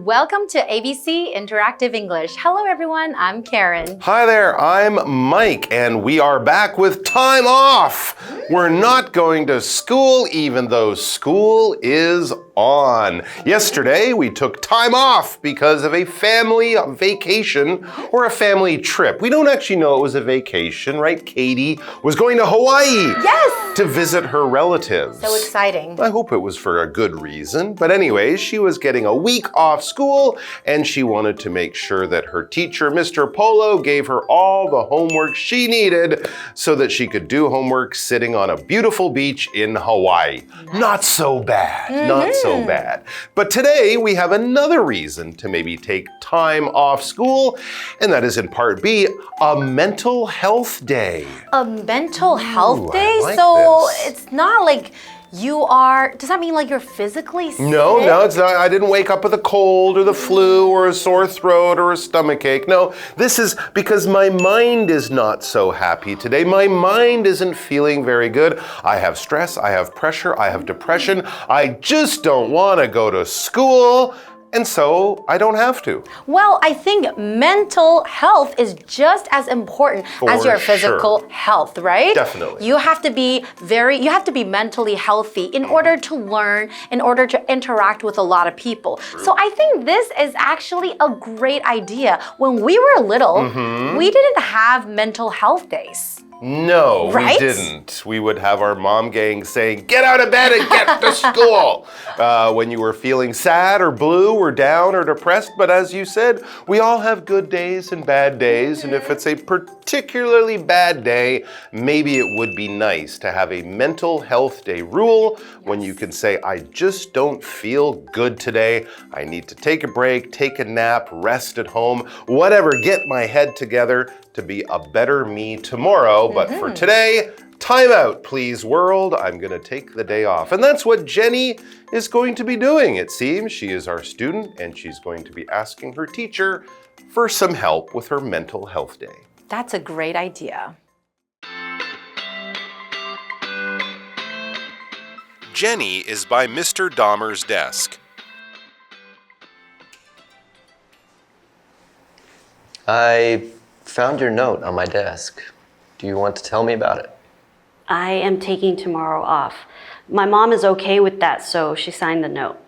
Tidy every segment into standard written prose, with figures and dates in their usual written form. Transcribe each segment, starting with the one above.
Welcome to ABC Interactive English. Hello everyone, I'm Karen. Hi there, I'm Mike, and we are back with time off. We're not going to school even though school is on. Yesterday, we took time off because of a family vacation or a family trip. We don't actually know it was a vacation, right? Katie was going to Hawaii. Yes! To visit her relatives. So exciting. I hope it was for a good reason. But anyway, she was getting a week off school and she wanted to make sure that her teacher, Mr. Polo, gave her all the homework she needed so that she could do homework sitting on a beautiful beach in Hawaii. Not so bad. Not so bad. But today we have another reason to maybe take time off school, and that is in part B, a mental health day. A mental health day? I like So this. it's not like you are, does that mean like you're physically sick? No, it's not. I didn't wake up with a cold or the flu or a sore throat or a stomachache. No, this is because my mind is not so happy today. My mind isn't feeling very good. I have stress, I have pressure, I have depression. I just don't want to go to school. And so I don't have to. Well, I think mental health is just as important as your physical health, right? Definitely. You have to be mentally healthy in order to learn, in order to interact with a lot of people. So I think this is actually a great idea. When we were little, we didn't have mental health days. No, right? we didn't. We would have our mom gang saying, get out of bed and get to school when you were feeling sad or blue or down or depressed. But as you said, we all have good days and bad days. And if it's a particularly bad day, maybe it would be nice to have a mental health day rule when you can say, I just don't feel good today. I need to take a break, take a nap, rest at home, whatever, get my head together to be a better me tomorrow. But for today, time out, please, world. I'm going to take the day off. And that's what Jenny is going to be doing, it seems. She is our student, and she's going to be asking her teacher for some help with her mental health day. That's a great idea. Jenny is by Mr. Dahmer's desk. I found your note on my desk. Do you want to tell me about it? I am taking tomorrow off. My mom is okay with that, so she signed the note.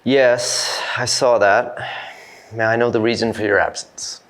Yes, I saw that. May I know the reason for your absence?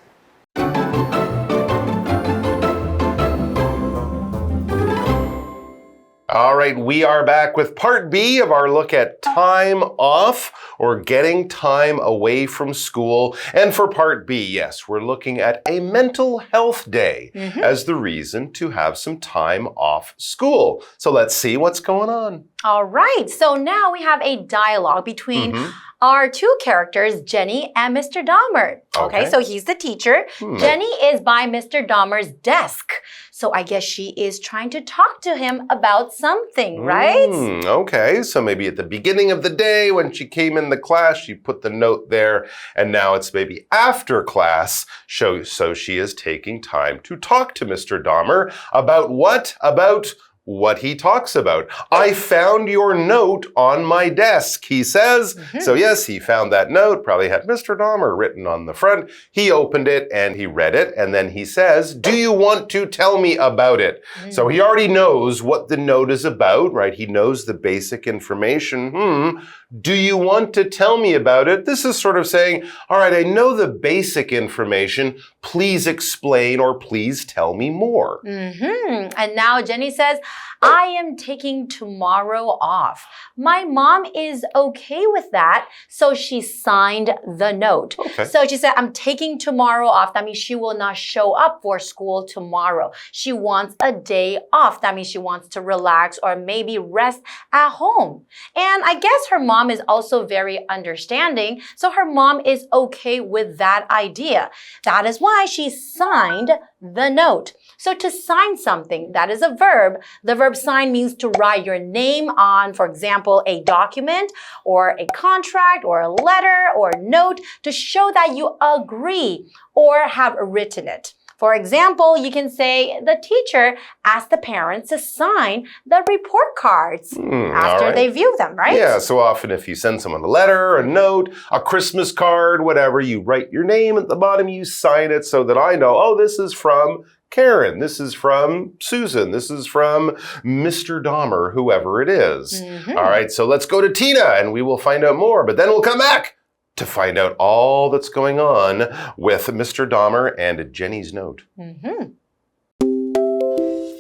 All right, we are back with part B of our look at time off or getting time away from school. And for part B, yes, we're looking at a mental health day as the reason to have some time off school. So let's see what's going on. All right, so now we have a dialogue between our two characters, Jenny and Mr. Dahmer. Okay, so he's the teacher. Jenny is by Mr. Dahmer's desk. So I guess she is trying to talk to him about something, right? Okay, so maybe at the beginning of the day when she came in the class, she put the note there, and now it's maybe after class, so she is taking time to talk to Mr. Dahmer about what? About what he talks about. I found your note on my desk, he says. So yes, he found that note, probably had Mr. Dahmer written on the front. He opened it and he read it, and then he says, do you want to tell me about it? So he already knows what the note is about, right? He knows the basic information. Do you want to tell me about it? This is sort of saying, all right, I know the basic information. Please explain or please tell me more. And now Jenny says, I am taking tomorrow off. My mom is okay with that, so she signed the note. So she said, I'm taking tomorrow off. That means she will not show up for school tomorrow. She wants a day off. That means she wants to relax or maybe rest at home. And I guess her mom is also very understanding, so her mom is okay with that idea. That is why she signed the note. So to sign something, that is a verb. The verb sign means to write your name on, for example, a document or a contract or a letter or a note to show that you agree or have written it. For example, you can say the teacher asked the parents to sign the report cards after they view them, right? Yeah, so often if you send someone a letter, a note, a Christmas card, whatever, you write your name at the bottom, you sign it so that I know, oh, this is from Karen, this is from Susan, this is from Mr. Dahmer, whoever it is. All right, so let's go to Tina and we will find out more, but then we'll come back to find out all that's going on with Mr. Dahmer and Jenny's note.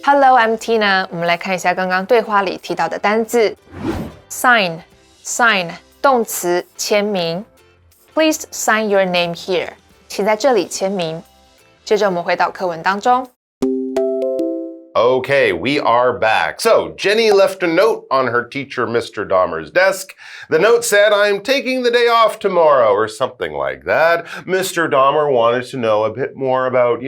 Hello, I'm Tina. 我们来看一下刚刚对话里提到的单字 sign, sign 动词签名 Please sign your name here. 请在这里签名。接着我们回到课文当中。Okay, we are back. So, Jenny left a note on her teacher, Mr. Dahmer's desk. The note said, I'm taking the day off tomorrow, or something like that. Mr. Dahmer wanted to know a bit more about,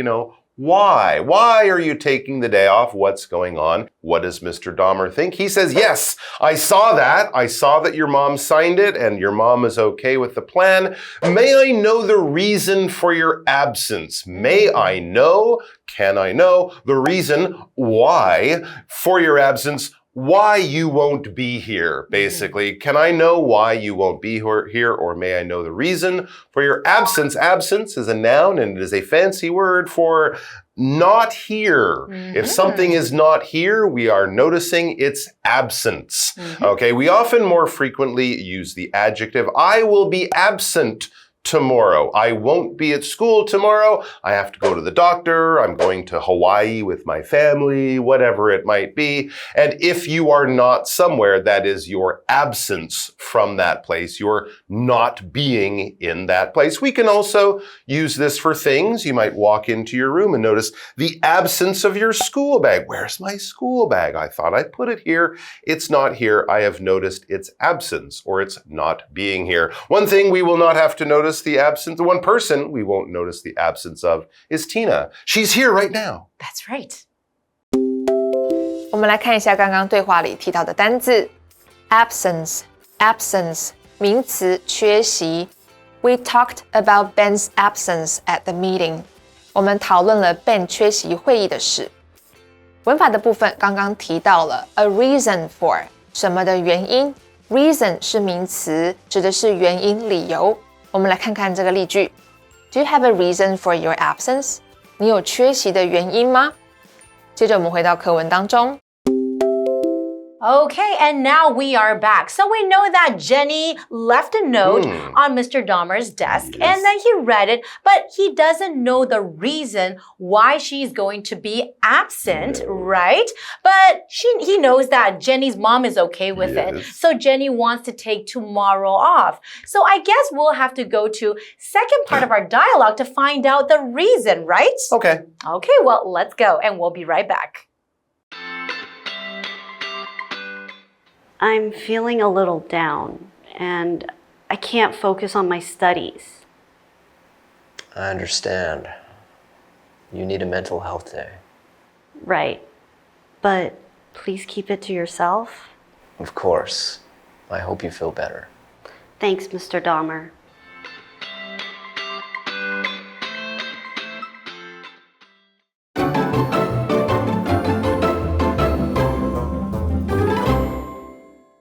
why? Why are you taking the day off? What's going on? What does Mr. Dahmer think? He says, yes, I saw that. I saw that your mom signed it and your mom is okay with the plan. May I know the reason for your absence? May I know, can I know the reason why for your absence? Why you won't be here, basically. Can I know why you won't be here, or may I know the reason for your absence? Absence is a noun and it is a fancy word for not here. If something is not here, we are noticing its absence. Okay, we often more frequently use the adjective, I will be absent tomorrow. I won't be at school tomorrow. I have to go to the doctor. I'm going to Hawaii with my family, whatever it might be. And if you are not somewhere, that is your absence from that place, your not being in that place. We can also use this for things. You might walk into your room and notice the absence of your school bag. Where's my school bag? I thought I put it here. It's not here. I have noticed its absence or its not being here. One thing we will not have to notice the absence, the one person we won't notice the absence of is Tina. She's here right now. That's right. 我们来看一下刚刚对话里提到的单字 absence, absence 名词缺席 We talked about Ben's absence at the meeting. 我们讨论了 Ben 缺席会议的事。文法的部分刚刚提到了 a reason for 什么的原因 Reason 是名词，指的是原因理由。我们来看看这个例句 Do you have a reason for your absence? 你有缺席的原因吗？接着我们回到课文当中。Okay, and now we are back. So we know that Jenny left a note on Mr. Dahmer's desk and then he read it, but he doesn't know the reason why she's going to be absent, right? But he knows that Jenny's mom is okay with it. So Jenny wants to take tomorrow off. So I guess we'll have to go to second part of our dialogue to find out the reason, right? Okay. Okay, well, let's go and we'll be right back. I'm feeling a little down and I can't focus on my studies. I understand. You need a mental health day. Right. But please keep it to yourself. Of course. I hope you feel better. Thanks, Mr. Dahmer.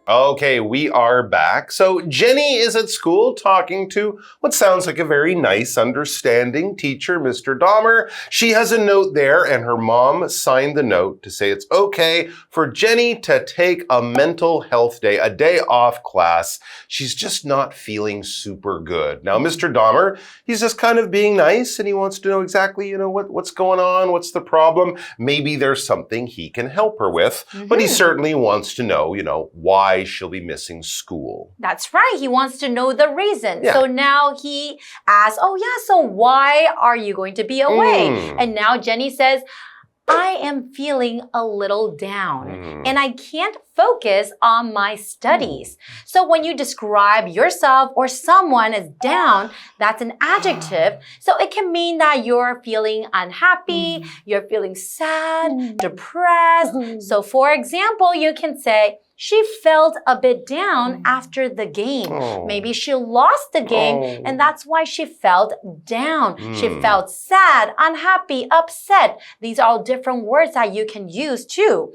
Okay, we are back. So Jenny is at school talking to what sounds like a very nice, understanding teacher, Mr. Dahmer. She has a note there and her mom signed the note to say it's okay for Jenny to take a mental health day, a day off class. She's just not feeling super good. Now, Mr. Dahmer, he's just kind of being nice and he wants to know exactly, what's going on, what's the problem. Maybe there's something he can help her with, but he certainly wants to know, why she'll be missing school. That's right. He wants to know the reason. Yeah. So now he asks, so why are you going to be away? And now Jenny says, I am feeling a little down and I can't focus on my studies. So when you describe yourself or someone as down, that's an adjective. So it can mean that you're feeling unhappy, you're feeling sad, depressed. So for example, you can say, she felt a bit down after the game. Maybe she lost the game and that's why she felt down. She felt sad, unhappy, upset. These are all different words that you can use too.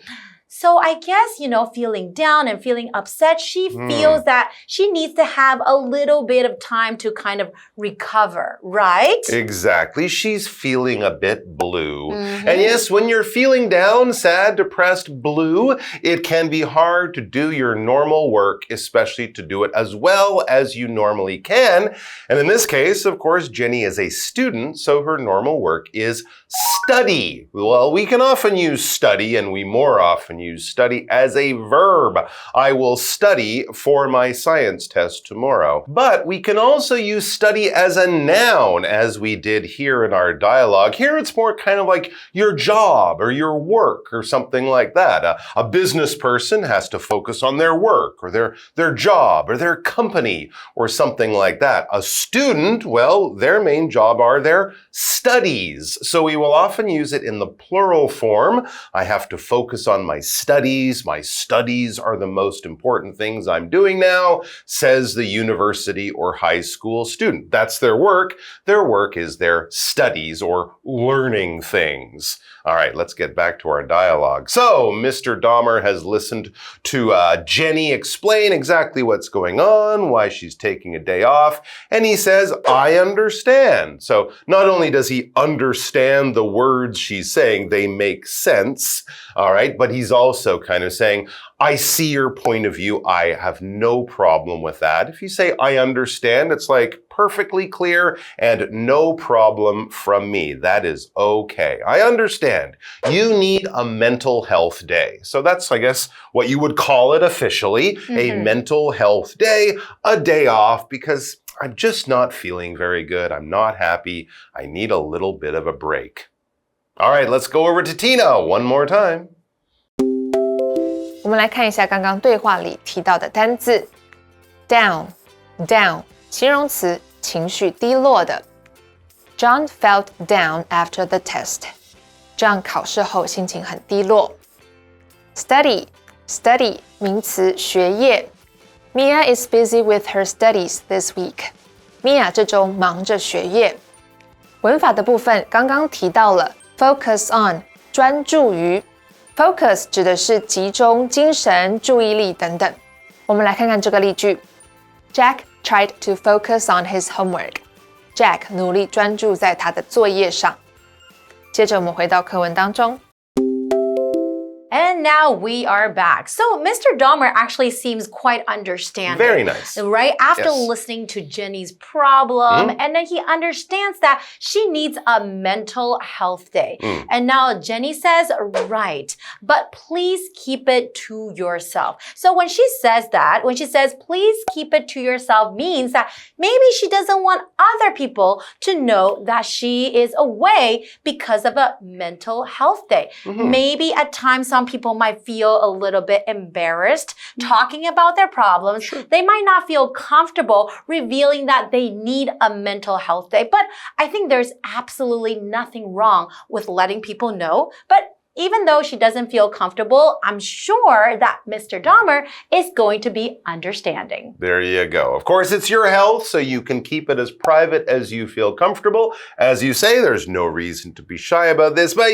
So I guess, feeling down and feeling upset, she feels that she needs to have a little bit of time to kind of recover, right? Exactly. She's feeling a bit blue. And yes, when you're feeling down, sad, depressed, blue, it can be hard to do your normal work, especially to do it as well as you normally can. And in this case, of course, Jenny is a student, so her normal work is study. Well, we can often use study, and we more often use study as a verb. I will study for my science test tomorrow. But we can also use study as a noun, as we did here in our dialogue. Here it's more kind of like your job or your work or something like that. A business person has to focus on their work or their job or their company or something like that. A student, well, their main job are their studies. So we will often use it in the plural form. I have to focus on my studies. My studies are the most important things I'm doing now, says the university or high school student. That's their work. Their work is their studies or learning things. All right, let's get back to our dialogue. So, Mr. Dahmer has listened to Jenny explain exactly what's going on, why she's taking a day off, and he says, I understand. So, not only does he understand the words she's saying, they make sense, all right, but he's also kind of saying, I see your point of view. I have no problem with that. If you say, I understand, it's like perfectly clear and no problem from me. That is okay. I understand. You need a mental health day. So that's, I guess, what you would call it officially, a mental health day, a day off, because I'm just not feeling very good. I'm not happy. I need a little bit of a break. All right, let's go over to Tina one more time. 我们来看一下刚刚对话里提到的单字 down, down 形容词，情绪低落的。John felt down after the test. John 考试后心情很低落。Study, study 名词，学业。Mia is busy with her studies this week. Mia 这周忙着学业。文法的部分刚刚提到了 focus on 专注于。Focus 指的是集中精神、注意力等等。我们来看看这个例句。Jack tried to focus on his homework. Jack 努力专注在他的作业上。接着我们回到课文当中。And now we are back. So Mr. Dahmer actually seems quite understanding. Very nice. Right? After listening to Jenny's problem, and then he understands that she needs a mental health day. And now Jenny says, right, but please keep it to yourself. So when she says that, when she says, please keep it to yourself, means that maybe she doesn't want other people to know that she is away because of a mental health day. Maybe at times some people might feel a little bit embarrassed talking about their problems. They might not feel comfortable revealing that they need a mental health day. But I think there's absolutely nothing wrong with letting people know. But even though she doesn't feel comfortable, I'm sure that Mr. Dahmer is going to be understanding. There you go. Of course, it's your health, so you can keep it as private as you feel comfortable. As you say, there's no reason to be shy about this, but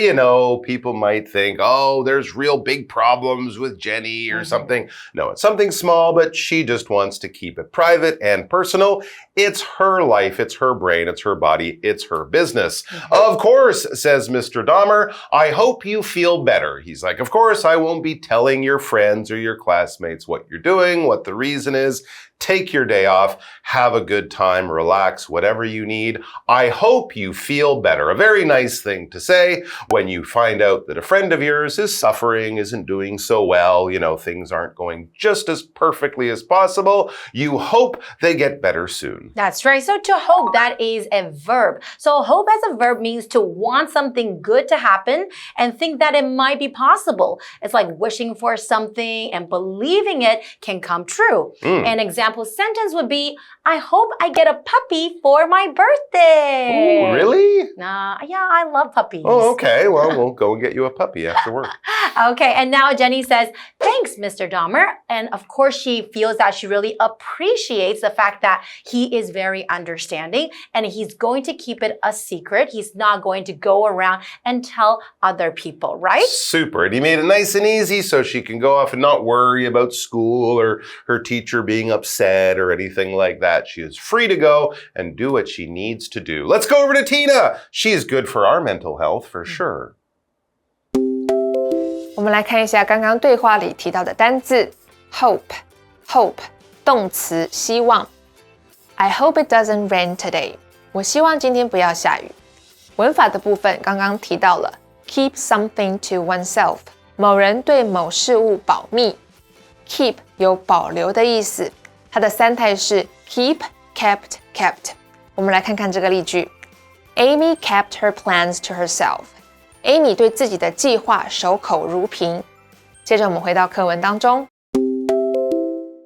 people might think, oh, there's real big problems with Jenny or something. No, it's something small, but she just wants to keep it private and personal. It's her life, it's her brain, it's her body, it's her business. Of course, says Mr. Dahmer, I hope you feel better. He's like, of course, I won't be telling your friends or your classmates what you're doing, what the reason is. Take your day off, have a good time, relax, whatever you need. I hope you feel better. A very nice thing to say when you find out that a friend of yours is suffering, isn't doing so well, things aren't going just as perfectly as possible. You hope they get better soon. That's right. So to hope, that is a verb. So hope as a verb means to want something good to happen and think that it might be possible. It's like wishing for something and believing it can come true. An example sentence would be, I hope I get a puppy for my birthday. Ooh, really? Yeah, I love puppies. Oh, okay. Well, we'll go and get you a puppy after work. Okay, and now Jenny says, thank thanks, Mr. Dahmer. And of course, she feels that she really appreciates the fact that he is very understanding and he's going to keep it a secret. He's not going to go around and tell other people, right? Super. And he made it nice and easy so she can go off and not worry about school or her teacher being upset or anything like that. She is free to go and do what she needs to do. Let's go over to Tina. She's good for our mental health for sure. 我们来看一下刚刚对话里提到的单字 hope 动词希望 I hope it doesn't rain today 我希望今天不要下雨文法的部分刚刚提到了 keep something to oneself 某人对某事物保密 keep 有保留的意思它的三态是 keep, kept, kept 我们来看看这个例句 Amy kept her plans to herself Amy 对自己的计划守口如瓶。接着我们回到课文当中。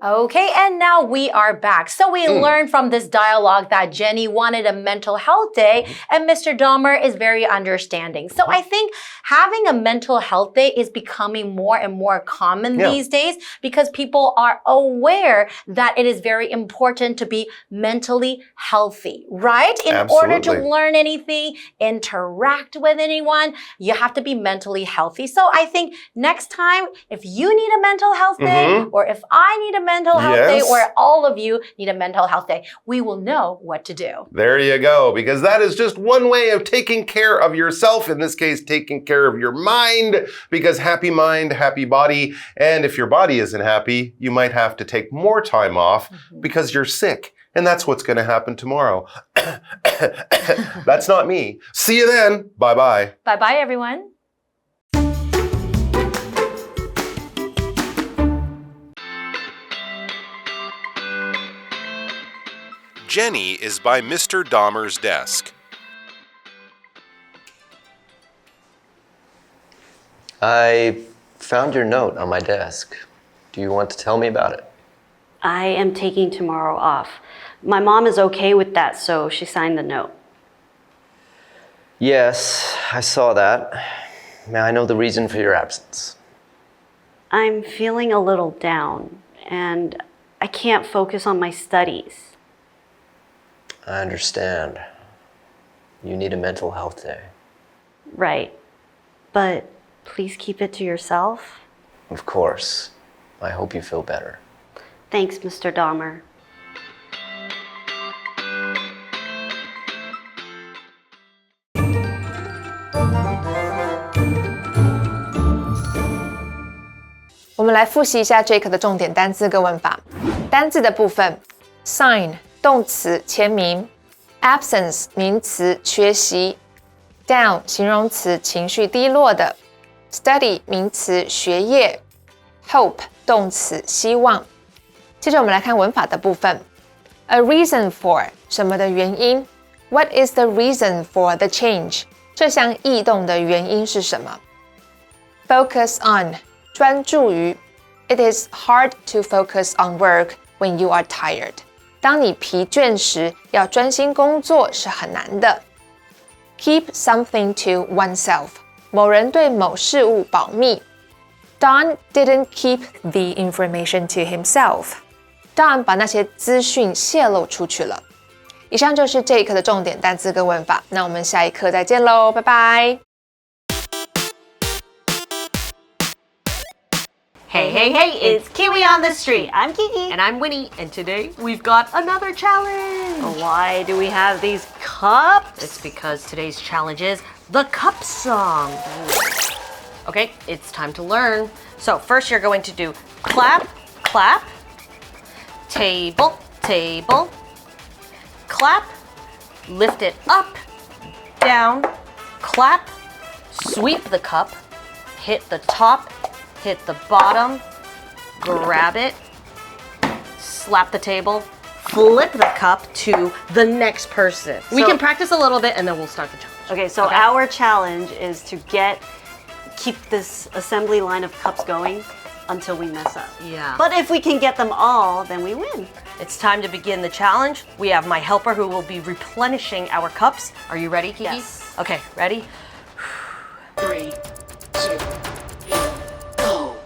Okay, and now we are back. So we learned from this dialogue that Jenny wanted a mental health day and Mr. Dahmer is very understanding. So I think having a mental health day is becoming more and more common these days because people are aware that it is very important to be mentally healthy, right? In order to learn anything, interact with anyone, you have to be mentally healthy. So I think next time, if you need a mental health day or if I need a mental health day or all of you need a mental health day, we will know what to do. There you go, because that is just one way of taking care of yourself, in this case, taking care of your mind, because happy mind, happy body, and if your body isn't happy, you might have to take more time off because you're sick. And that's what's going to happen tomorrow. That's not me. See you then. Bye-bye. Bye-bye, everyone. Jenny is by Mr. Dahmer's desk. I found your note on my desk. Do you want to tell me about it? I am taking tomorrow off. My mom is okay with that, so she signed the note. Yes, I saw that. I know the reason for your absence. I'm feeling a little down, and I can't focus on my studies. I understand. You need a mental health day. Right. But please keep it to yourself. Of course. I hope you feel better. Thanks, Mr. Dahmer.我们来复习一下这一课的重点单字跟文法。单字的部分 sign 动词签名 absence 名词缺席 down 形容词情绪低落的 study 名词学业 hope 动词希望接着我们来看文法的部分 a reason for 什么的原因 what is the reason for the change 这项异动的原因是什么 focus on 专注于 it is hard to focus on work when you are tired当你疲倦时，要专心工作是很难的。Keep something to oneself. 某人对某事物保密。Don didn't keep the information to himself. Don 把那些资讯泄露出去了。以上就是这一课的重点单词跟文法。那我们下一课再见喽，拜拜。Hey, hey, hey, it's Kiwi on the street. I'm Kiki. And I'm Winnie, and today we've got another challenge. Why do we have these cups? It's because today's challenge is the cup song. Okay, it's time to learn. So first you're going to do clap, clap, table, table, clap, lift it up, down, clap, sweep the cup, hit the top, hit the bottom, grab it, slap the table, flip the cup to the next person. We can practice a little bit and then we'll start the challenge. Okay, so our challenge is to keep this assembly line of cups going until we mess up. Yeah. But if we can get them all, then we win. It's time to begin the challenge. We have my helper who will be replenishing our cups. Are you ready, Kiki? Yes. Okay, ready? 3, 2, 1, go.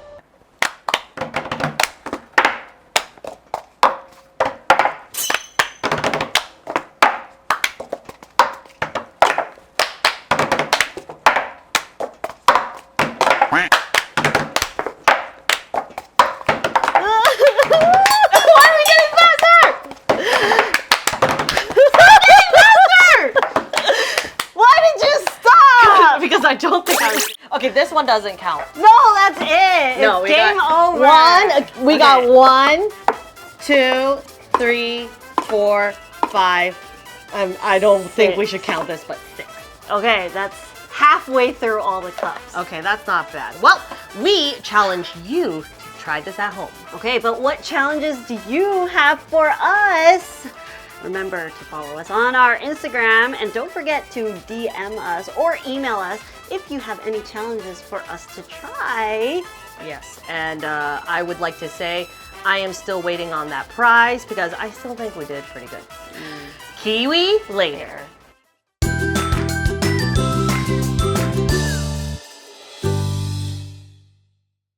Okay, this one doesn't count. No, that's it. No, it's we game got over. One. We got 1, 2, 3, 4, 5. I don't think we should count this, but 6. Okay, that's halfway through all the cups. Okay, that's not bad. Well, we challenge you to try this at home. Okay, but what challenges do you have for us? Remember to follow us on our Instagram and don't forget to DM us or email us if you have any challenges for us to try. Yes, and I would like to say I am still waiting on that prize because I still think we did pretty good. Kiwi later.